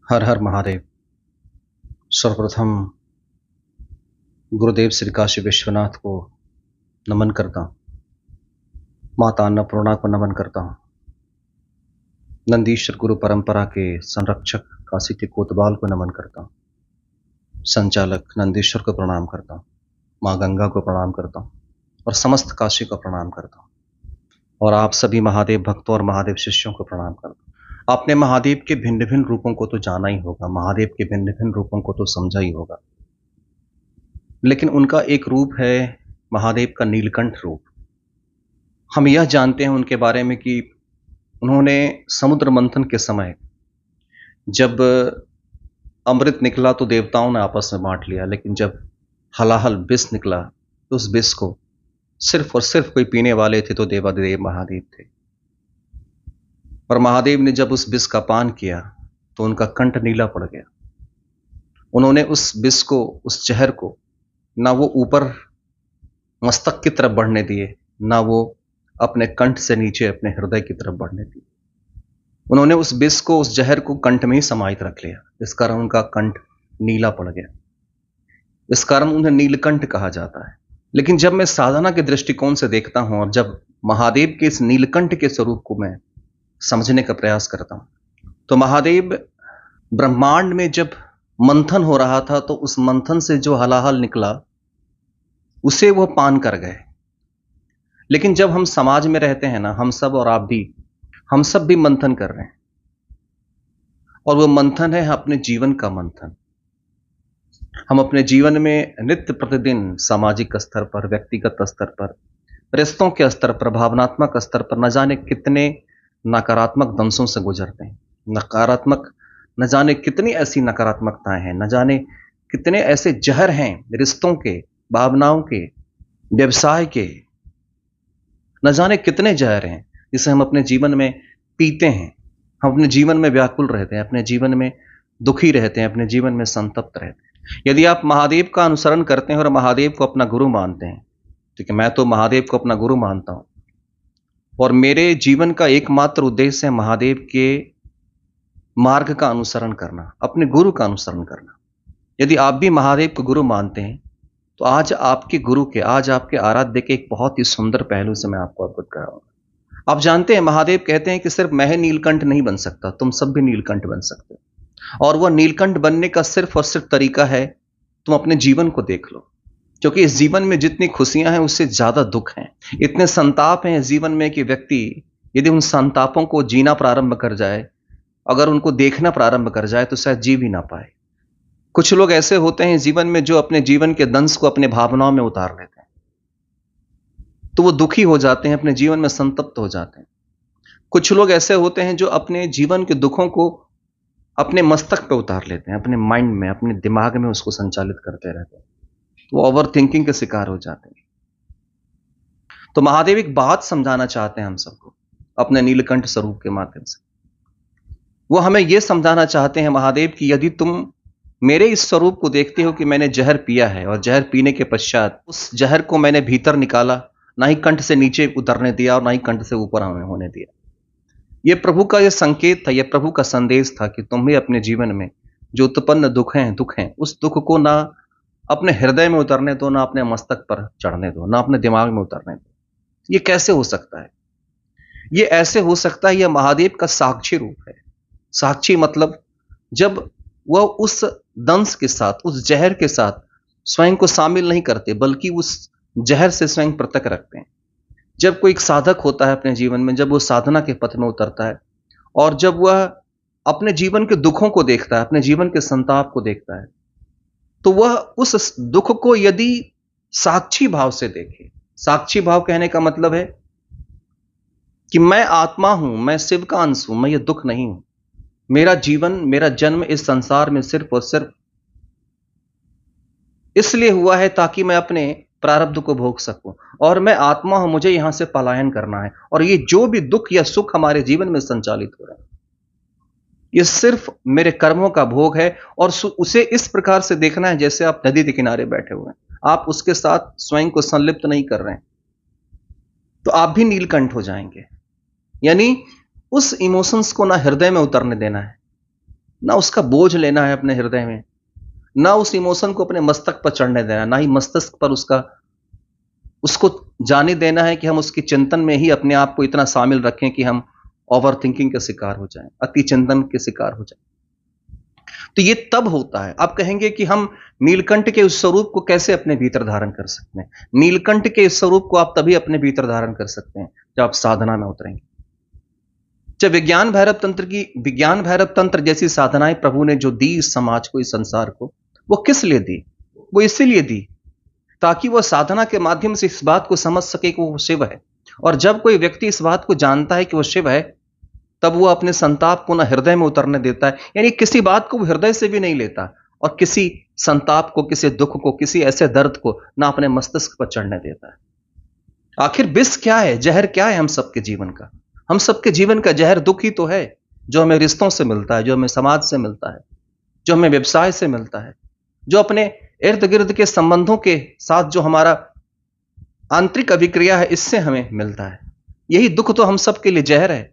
हर हर महादेव। सर्वप्रथम गुरुदेव श्री काशी विश्वनाथ को नमन करता हूँ। माता अन्नपूर्णा को नमन करता हूँ। नंदीश्वर गुरु परंपरा के संरक्षक काशी के कोतवाल को नमन करता हूँ। संचालक नंदीश्वर को प्रणाम करता हूँ। माँ गंगा को प्रणाम करता हूँ और समस्त काशी को प्रणाम करता हूँ। और आप सभी महादेव भक्तों और महादेव शिष्यों को प्रणाम करता हूँ। आपने महादेव के भिन्न भिन्न रूपों को तो जाना ही होगा, महादेव के भिन्न भिन्न रूपों को तो समझा ही होगा, लेकिन उनका एक रूप है महादेव का नीलकंठ रूप। हम यह जानते हैं उनके बारे में कि उन्होंने समुद्र मंथन के समय जब अमृत निकला तो देवताओं ने आपस में बांट लिया, लेकिन जब हलाहल विष निकला तो उस विष को सिर्फ और सिर्फ कोई पीने वाले थे तो देवादिदेव महादेव थे। और महादेव ने जब उस विष का पान किया तो उनका कंठ नीला पड़ गया। उन्होंने उस विष को, उस जहर को, ना वो ऊपर मस्तक की तरफ बढ़ने दिए, ना वो अपने कंठ से नीचे अपने हृदय की तरफ बढ़ने दिए। उन्होंने उस विष को, उस जहर को कंठ में ही समाहित रख लिया। इस कारण उनका कंठ नीला पड़ गया। इस कारण उन्हें नीलकंठ कहा जाता है। लेकिन जब मैं साधना के दृष्टिकोण से देखता हूं और जब महादेव के इस नीलकंठ के स्वरूप को मैं समझने का प्रयास करता हूं, तो महादेव ब्रह्मांड में जब मंथन हो रहा था तो उस मंथन से जो हलाहल निकला उसे वो पान कर गए। लेकिन जब हम समाज में रहते हैं ना, हम सब और आप भी, हम सब भी मंथन कर रहे हैं, और वो मंथन है अपने जीवन का मंथन। हम अपने जीवन में नित्य प्रतिदिन सामाजिक स्तर पर, व्यक्तिगत स्तर पर, रिश्तों के स्तर पर, भावनात्मक स्तर पर न जाने कितने नकारात्मक दंशों से गुजरते हैं। न जाने कितनी ऐसी नकारात्मकताएं हैं, न जाने कितने ऐसे जहर हैं रिश्तों के, भावनाओं के, व्यवसाय के, न जाने कितने जहर हैं जिसे हम अपने जीवन में पीते हैं। हम अपने जीवन में व्याकुल रहते हैं, अपने जीवन में दुखी रहते हैं, अपने जीवन में संतप्त रहते हैं। यदि आप महादेव का अनुसरण करते हैं और महादेव को अपना गुरु मानते हैं, ठीक है, मैं तो महादेव को अपना गुरु मानता हूं और मेरे जीवन का एकमात्र उद्देश्य है महादेव के मार्ग का अनुसरण करना, अपने गुरु का अनुसरण करना। यदि आप भी महादेव को गुरु मानते हैं तो आज आपके गुरु के, आज आपके आराध्य के एक बहुत ही सुंदर पहलू से मैं आपको अवगत कराऊंगा। आप जानते हैं महादेव कहते हैं कि सिर्फ मैं ही नीलकंठ नहीं बन सकता, तुम सब भी नीलकंठ बन सकते हो। और वह नीलकंठ बनने का सिर्फ और सिर्फ तरीका है, तुम अपने जीवन को देख लो। क्योंकि इस जीवन में जितनी खुशियां हैं उससे ज्यादा दुख हैं। इतने संताप हैं इस जीवन में कि व्यक्ति यदि उन संतापों को जीना प्रारंभ कर जाए, अगर उनको देखना प्रारंभ कर जाए तो शायद जी भी ना पाए। कुछ लोग ऐसे होते हैं जीवन में जो अपने जीवन के दंश को अपने भावनाओं में उतार लेते हैं, तो वो दुखी हो जाते हैं, अपने जीवन में संतप्त हो जाते हैं। कुछ लोग ऐसे होते हैं जो अपने जीवन के दुखों को अपने मस्तक पे उतार लेते हैं, अपने माइंड में, अपने दिमाग में उसको संचालित करते रहते हैं, वो ओवर थिंकिंग के शिकार हो जाते हैं। तो महादेव एक बात समझाना चाहते हैं हम सबको अपने नीलकंठ स्वरूप के माध्यम से। वो हमें यह समझाना चाहते हैं महादेव कि यदि तुम मेरे इस स्वरूप को देखते हो कि मैंने जहर पिया है और जहर पीने के पश्चात उस जहर को मैंने भीतर निकाला, ना ही कंठ से नीचे उतरने दिया और ना ही कंठ से ऊपर हमें होने दिया। यह प्रभु का यह संकेत था, यह प्रभु का संदेश था कि तुम भी अपने जीवन में जो उत्पन्न दुख हैं, उस दुख को ना अपने हृदय में उतरने दो, ना अपने मस्तक पर चढ़ने दो, ना अपने दिमाग में उतरने दो। ये कैसे हो सकता है? ये ऐसे हो सकता है, यह महादेव का साक्षी रूप है। साक्षी मतलब जब वह उस दंश के साथ, उस जहर के साथ स्वयं को शामिल नहीं करते, बल्कि उस जहर से स्वयं पृथक रखते हैं। जब कोई एक साधक होता है अपने जीवन में, जब वो साधना के पथ में उतरता है और जब वह अपने जीवन के दुखों को देखता है, अपने जीवन के संताप को देखता है, तो वह उस दुख को यदि साक्षी भाव से देखे। साक्षी भाव कहने का मतलब है कि मैं आत्मा हूं, मैं शिव का अंश हूं, मैं ये दुख नहीं हूं। मेरा जीवन, मेरा जन्म इस संसार में सिर्फ और सिर्फ इसलिए हुआ है ताकि मैं अपने प्रारब्ध को भोग सकूं, और मैं आत्मा हूं, मुझे यहां से पलायन करना है। और ये जो भी दुख या सुख हमारे जीवन में संचालित हो रहा है, ये सिर्फ मेरे कर्मों का भोग है। और उसे इस प्रकार से देखना है जैसे आप नदी के किनारे बैठे हुए हैं, आप उसके साथ स्वयं को संलिप्त नहीं कर रहे हैं, तो आप भी नीलकंठ हो जाएंगे। यानी उस इमोशंस को ना हृदय में उतरने देना है, ना उसका बोझ लेना है अपने हृदय में, ना उस इमोशन को अपने मस्तक पर चढ़ने देना, ना ही मस्तिष्क पर उसको जाने देना है कि हम उसकी चिंतन में ही अपने आप को इतना शामिल रखें कि हम ओवर थिंकिंग के शिकार हो जाएं, अति चिंतन के शिकार हो जाएं। तो ये तब होता है। आप कहेंगे कि हम नीलकंठ के उस स्वरूप को कैसे अपने भीतर धारण कर सकते हैं? नीलकंठ के इस स्वरूप को आप तभी अपने भीतर धारण कर सकते हैं जब आप साधना में उतरेंगे। जब विज्ञान भैरव तंत्र जैसी साधनाएं प्रभु ने जो दी इस समाज को, इस संसार को, वो किस लिए दी? वो इसीलिए दी ताकि वह साधना के माध्यम से इस बात को समझ सके कि वो शिव है। और जब कोई व्यक्ति इस बात को जानता है कि वो शिव है, तब वो अपने संताप को ना हृदय में उतरने देता है, यानी किसी बात को वो हृदय से भी नहीं लेता, और किसी संताप को, किसी दुख को, किसी ऐसे दर्द को ना अपने मस्तिष्क पर चढ़ने देता है। आखिर विष क्या है, जहर क्या है हम सबके जीवन का? हम सबके जीवन का जहर दुख ही तो है, जो हमें रिश्तों से मिलता है, जो हमें समाज से मिलता है, जो हमें व्यवसाय से मिलता है, जो अपने इर्द गिर्द के संबंधों के साथ जो हमारा आंतरिक अभिक्रिया है, इससे हमें मिलता है। यही दुख तो हम सबके लिए जहर है।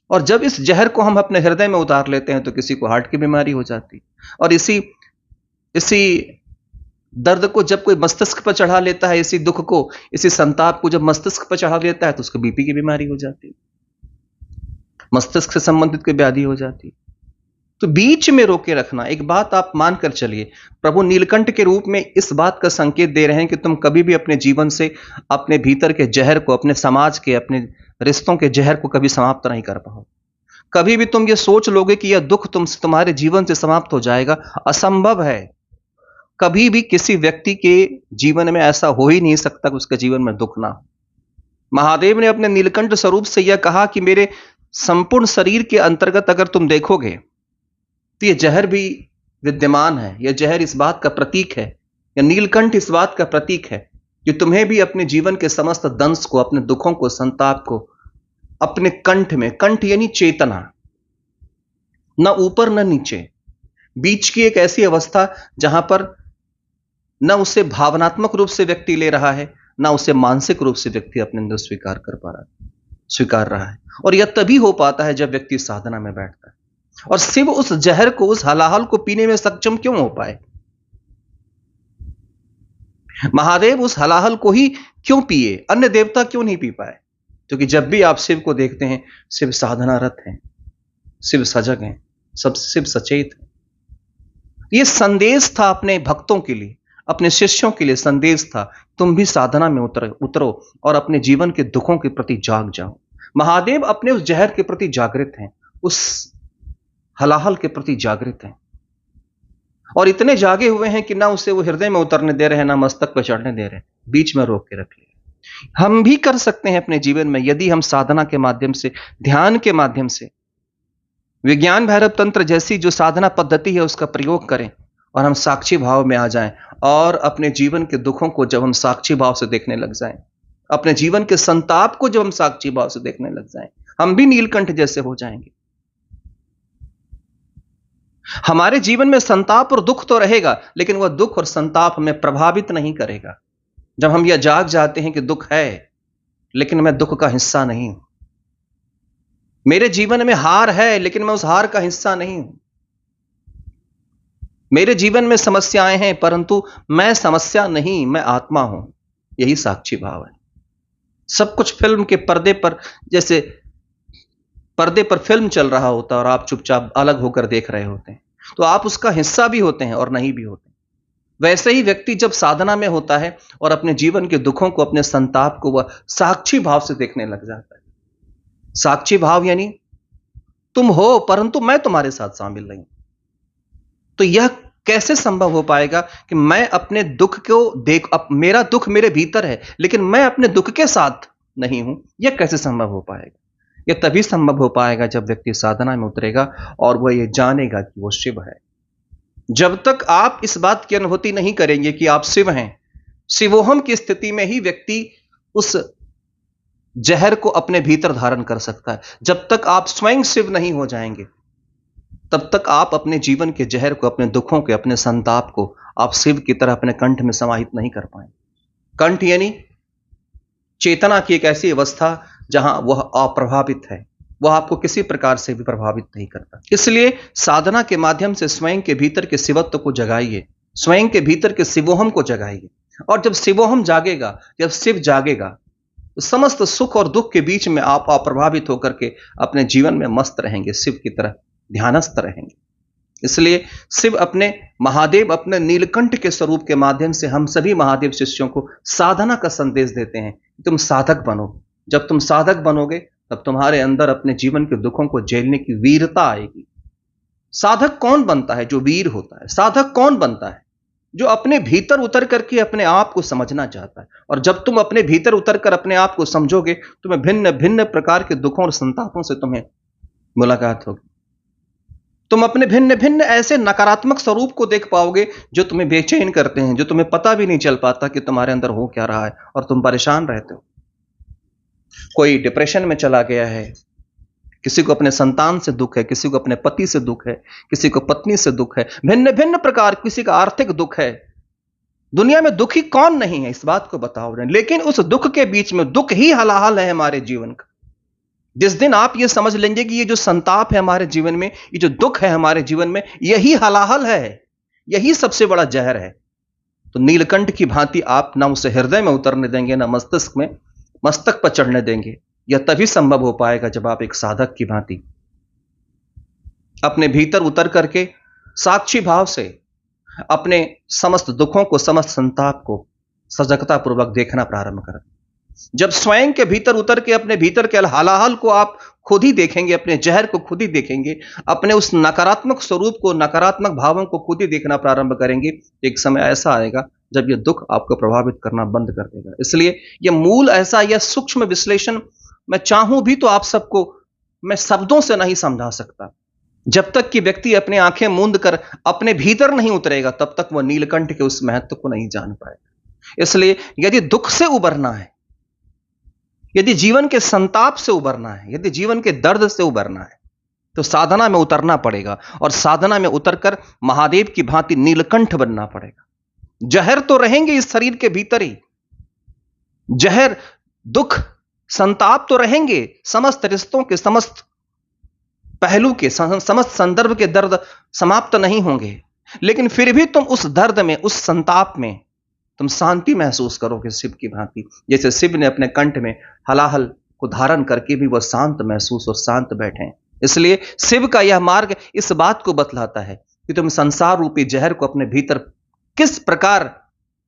और जब इस जहर को हम अपने हृदय में उतार लेते हैं तो किसी को हार्ट की बीमारी हो जाती, और इसी दर्द को जब कोई मस्तिष्क पर चढ़ा लेता है, इसी दुख को, इसी संताप को जब मस्तिष्क पर चढ़ा लेता है तो उसको बीपी की बीमारी हो जाती, मस्तिष्क से संबंधित कोई व्याधि हो जाती। तो बीच में रोके रखना, एक बात आप मानकर चलिए, प्रभु नीलकंठ के रूप में इस बात का संकेत दे रहे हैं कि तुम कभी भी अपने जीवन से अपने भीतर के जहर को, अपने समाज के, अपने रिश्तों के जहर को कभी समाप्त नहीं कर पाओ। कभी भी तुम ये सोच लोगे कि यह दुख तुम्हारे जीवन से समाप्त हो जाएगा, असंभव है। कभी भी किसी व्यक्ति के जीवन में ऐसा हो ही नहीं सकता कि उसके जीवन में दुख ना हो। महादेव ने अपने नीलकंठ स्वरूप से यह कहा कि मेरे संपूर्ण शरीर के अंतर्गत अगर तुम देखोगे तो यह जहर भी विद्यमान है। यह जहर इस बात का प्रतीक है, या नीलकंठ इस बात का प्रतीक है कि तुम्हें भी अपने जीवन के समस्त दंश को, अपने दुखों को, संताप को अपने कंठ में, कंठ यानी चेतना, न ऊपर न नीचे, बीच की एक ऐसी अवस्था जहां पर न उसे भावनात्मक रूप से व्यक्ति ले रहा है, न उसे मानसिक रूप से व्यक्ति अपने अंदर स्वीकार रहा है। और यह तभी हो पाता है जब व्यक्ति साधना में बैठता है। और शिव उस जहर को, उस हलाहल को पीने में सक्षम क्यों हो पाए? महादेव उस हलाहल को ही क्यों पिए, अन्य देवता क्यों नहीं पी पाए? क्योंकि जब भी आप शिव को देखते हैं, शिव साधनारत हैं, शिव सजग हैं, सब शिव सचेत हैं। यह संदेश था अपने भक्तों के लिए, अपने शिष्यों के लिए संदेश था, तुम भी साधना में उतरो और अपने जीवन के दुखों के प्रति जाग जाओ। महादेव अपने उस जहर के प्रति जागृत हैं, उस हलाहल के प्रति जागृत हैं, और इतने जागे हुए हैं कि ना उसे वो हृदय में उतरने दे रहे हैं, ना मस्तक पर चढ़ने दे रहे हैं, बीच में रोक के रख लिया। हम भी कर सकते हैं अपने जीवन में, यदि हम साधना के माध्यम से, ध्यान के माध्यम से, विज्ञान भैरव तंत्र जैसी जो साधना पद्धति है उसका प्रयोग करें, और हम साक्षी भाव में आ जाएं, और अपने जीवन के दुखों को जब हम साक्षी भाव से देखने लग जाएं, अपने जीवन के संताप को जब हम साक्षी भाव से देखने लग जाएं, हम भी नीलकंठ जैसे हो जाएंगे। हमारे जीवन में संताप और दुख तो रहेगा, लेकिन वह दुख और संताप हमें प्रभावित नहीं करेगा। जब हम यह जाग जाते हैं कि दुख है, लेकिन मैं दुख का हिस्सा नहीं हूं, मेरे जीवन में हार है, लेकिन मैं उस हार का हिस्सा नहीं हूं, मेरे जीवन में समस्याएं हैं, परंतु मैं समस्या नहीं, मैं आत्मा हूं। यही साक्षी भाव है। सब कुछ फिल्म के पर्दे पर, जैसे पर्दे पर फिल्म चल रहा होता है और आप चुपचाप अलग होकर देख रहे होते हैं, तो आप उसका हिस्सा भी होते हैं और नहीं भी होते। वैसे ही व्यक्ति जब साधना में होता है और अपने जीवन के दुखों को, अपने संताप को वह साक्षी भाव से देखने लग जाता है। साक्षी भाव यानी तुम हो, परंतु मैं तुम्हारे साथ शामिल नहीं। तो यह कैसे संभव हो पाएगा कि मैं अपने दुख को अब मेरा दुख मेरे भीतर है, लेकिन मैं अपने दुख के साथ नहीं हूं? यह कैसे संभव हो पाएगा? यह तभी संभव हो पाएगा जब व्यक्ति साधना में उतरेगा और वह यह जानेगा कि वो शिव है। जब तक आप इस बात की अनुभूति नहीं करेंगे कि आप शिव हैं, शिवोहम की स्थिति में ही व्यक्ति उस जहर को अपने भीतर धारण कर सकता है। जब तक आप स्वयं शिव नहीं हो जाएंगे, तब तक आप अपने जीवन के जहर को, अपने दुखों के, अपने संताप को आप शिव की तरह अपने कंठ में समाहित नहीं कर पाएंगे। कंठ यानी चेतना की एक ऐसी अवस्था जहां वह अप्रभावित है, वह आपको किसी प्रकार से भी प्रभावित नहीं करता। इसलिए साधना के माध्यम से स्वयं के भीतर के शिवत्व को जगाइए, स्वयं के भीतर के शिवोहम को जगाइए। और जब शिवोहम जागेगा, जब शिव जागेगा, तो समस्त सुख और दुख के बीच में आप अप्रभावित होकर के अपने जीवन में मस्त रहेंगे, शिव की तरह ध्यानस्थ रहेंगे। इसलिए शिव अपने महादेव अपने नीलकंठ के स्वरूप के माध्यम से हम सभी महादेव शिष्यों को साधना का संदेश देते हैं कि तुम साधक बनो। जब तुम साधक बनोगे तब तुम्हारे अंदर अपने जीवन के दुखों को झेलने की वीरता आएगी। साधक कौन बनता है? जो वीर होता है। साधक कौन बनता है? जो अपने भीतर उतर करके अपने आप को समझना चाहता है। और जब तुम अपने भीतर उतर कर अपने आप को समझोगे, तुम्हें भिन्न भिन्न प्रकार के दुखों और संतापों से तुम्हें मुलाकात होगी। तुम अपने भिन्न भिन्न ऐसे नकारात्मक स्वरूप को देख पाओगे जो तुम्हें बेचैन करते हैं, जो तुम्हें पता भी नहीं चल पाता कि तुम्हारे अंदर हो क्या रहा है और तुम परेशान रहते हो। कोई डिप्रेशन में चला गया है, किसी को अपने संतान से दुख है, किसी को अपने पति से दुख है, किसी को पत्नी से दुख है, भिन्न भिन्न प्रकार, किसी का आर्थिक दुख है। दुनिया में दुखी कौन नहीं है, इस बात को बताओ। लेकिन उस दुख के बीच में दुख ही हलाहल है हमारे जीवन का। जिस दिन आप ये समझ लेंगे कि ये जो संताप है हमारे जीवन में, ये जो दुख है हमारे जीवन में, यही हलाहल है, यही सबसे बड़ा जहर है, तो नीलकंठ की भांति आप ना उसे हृदय में उतरने देंगे, ना मस्तिष्क में, मस्तक पर चढ़ने देंगे। यह तभी संभव हो पाएगा जब आप एक साधक की भांति अपने भीतर उतर करके साक्षी भाव से अपने समस्त दुखों को, समस्त संताप को सजगता पूर्वक देखना प्रारंभ करें। जब स्वयं के भीतर उतर के अपने भीतर के हलाहल को आप खुद ही देखेंगे, अपने जहर को खुद ही देखेंगे, अपने उस नकारात्मक स्वरूप को, नकारात्मक भावों को खुद ही देखना प्रारंभ करेंगे, एक समय ऐसा आएगा जब यह दुख आपको प्रभावित करना बंद कर देगा। इसलिए यह मूल ऐसा, यह सूक्ष्म विश्लेषण मैं चाहूं भी तो आप सबको मैं शब्दों से नहीं समझा सकता। जब तक कि व्यक्ति अपने आंखें मूंद कर अपने भीतर नहीं उतरेगा, तब तक वह नीलकंठ के उस महत्व को नहीं जान पाएगा। इसलिए यदि दुख से उबरना है, यदि जीवन के संताप से उबरना है, यदि जीवन के दर्द से उबरना है, तो साधना में उतरना पड़ेगा। और साधना में उतरकर महादेव की भांति नीलकंठ बनना पड़ेगा। जहर तो रहेंगे इस शरीर के भीतर ही, जहर, दुख, संताप तो रहेंगे, समस्त रिश्तों के, समस्त पहलू के, समस्त संदर्भ के दर्द समाप्त नहीं होंगे। लेकिन फिर भी तुम उस दर्द में, उस संताप में तुम शांति महसूस करोगे शिव की भांति। जैसे शिव ने अपने कंठ में हलाहल को धारण करके भी वह शांत महसूस और शांत बैठे। इसलिए शिव का यह मार्ग इस बात को बतलाता है कि तुम संसार रूपी जहर को अपने भीतर किस प्रकार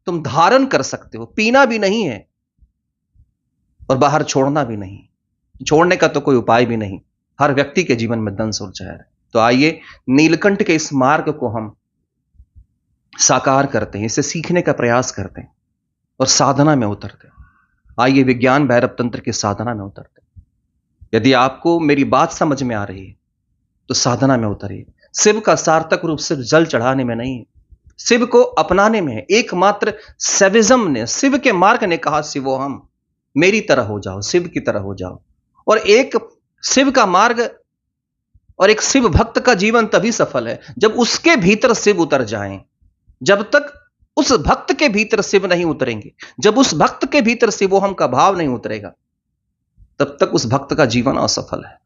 तुम धारण कर सकते हो। पीना भी नहीं है और बाहर छोड़ना भी नहीं, छोड़ने का तो कोई उपाय भी नहीं। हर व्यक्ति के जीवन में दंश और जहर है। तो आइए नीलकंठ के इस मार्ग को हम साकार करते हैं, इसे सीखने का प्रयास करते हैं और साधना में उतरते हैं। आइए विज्ञान भैरव तंत्र की साधना में उतरते हैं। यदि आपको मेरी बात समझ में आ रही है तो साधना में उतरिए। शिव का सार्थक रूप सिर्फ जल चढ़ाने में नहीं है, शिव को अपनाने में है। एकमात्र सेविज्म ने, शिव के मार्ग ने कहा, शिवोहम, मेरी तरह हो जाओ, शिव की तरह हो जाओ। और एक शिव का मार्ग और एक शिव भक्त का जीवन तभी सफल है जब उसके भीतर शिव उतर जाएं। जब तक उस भक्त के भीतर शिव नहीं उतरेंगे, जब उस भक्त के भीतर शिवोहम का भाव नहीं उतरेगा, तब तक उस भक्त का जीवन असफल है।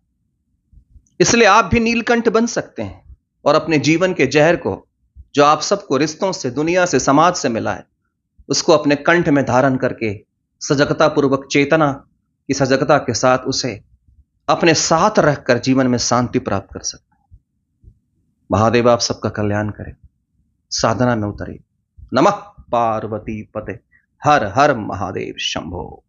इसलिए आप भी नीलकंठ बन सकते हैं और अपने जीवन के जहर को, जो आप सबको रिश्तों से, दुनिया से, समाज से मिला है, उसको अपने कंठ में धारण करके सजगता पूर्वक, चेतना की सजगता के साथ उसे अपने साथ रखकर जीवन में शांति प्राप्त कर सकते हैं। महादेव आप सबका कल्याण करें। साधना में उतरिए। नमः पार्वती पते, हर हर महादेव शंभो।